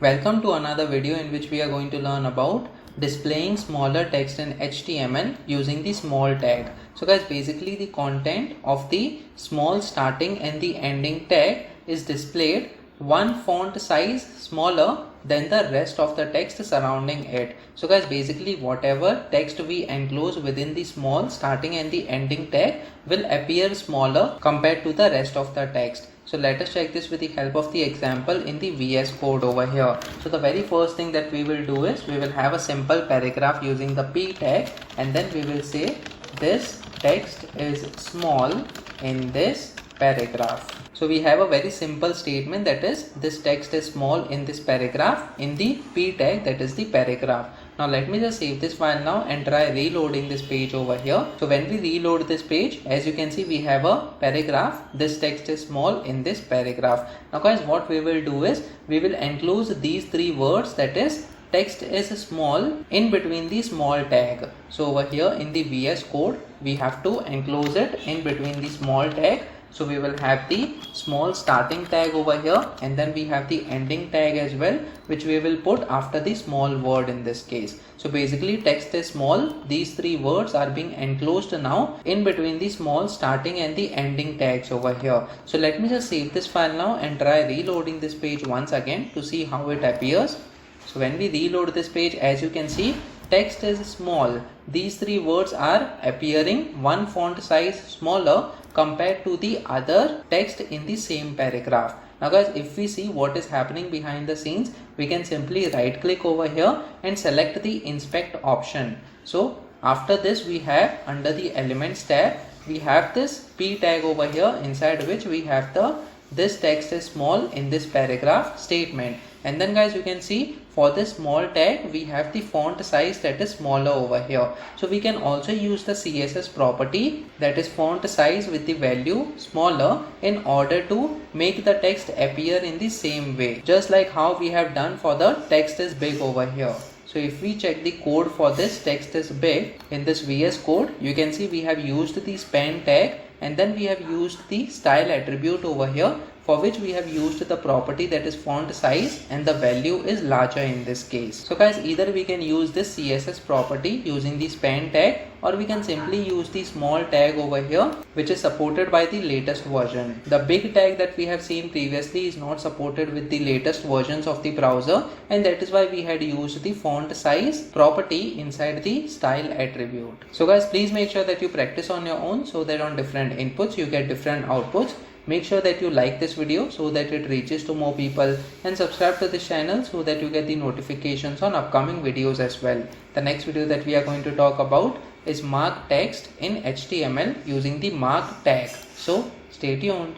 Welcome to another video in which we are going to learn about displaying smaller text in HTML using the small tag. So guys, basically the content of the small starting and the ending tag is displayed one font size smaller than the rest of the text surrounding it. So guys, basically whatever text we enclose within the small starting and the ending tag will appear smaller compared to the rest of the text. So let us check this with the help of the example in the VS Code over here. So the very first thing that we will do is we will have a simple paragraph using the P tag, and then we will say this text is small in this paragraph. So we have a very simple statement, that is this text is small in this paragraph in the P tag, that is the paragraph. Now let me just save this file now and try reloading this page over here. So when we reload this page, as you can see, we have a paragraph. This text is small in this paragraph. Now guys, what we will do is we will enclose these three words, that is text is small, in between the small tag. So over here in the VS Code, we have to enclose it in between the small tag. So we will have the small starting tag over here, and then we have the ending tag as well, which we will put after the small word in this case. So basically text is small. These three words are being enclosed now in between the small starting and the ending tags over here. So let me just save this file now and try reloading this page once again to see how it appears. So when we reload this page, as you can see, text is small. These three words are appearing one font size smaller compared to the other text in the same paragraph. Now guys, if we see what is happening behind the scenes, we can simply right click over here and select the inspect option. So after this, we have under the elements tab, we have this P tag over here, inside which we have the this text is small in this paragraph statement. And then guys, you can see for this small tag, we have the font size that is smaller over here. So we can also use the CSS property, that is font size with the value smaller, in order to make the text appear in the same way, just like how we have done for the text is big over here. So if we check the code for this text is big in this VS Code, you can see we have used the span tag, and then we have used the style attribute over here, for which we have used the property that is font size, and the value is larger in this case. So guys, either we can use this CSS property using the span tag, or we can simply use the small tag over here, which is supported by the latest version. The big tag that we have seen previously is not supported with the latest versions of the browser, and that is why we had used the font size property inside the style attribute. So guys, please make sure that you practice on your own, so that on different inputs you get different outputs. Make sure that you like this video so that it reaches to more people, and subscribe to this channel so that you get the notifications on upcoming videos as well. The next video that we are going to talk about is mark text in HTML using the mark tag. So stay tuned.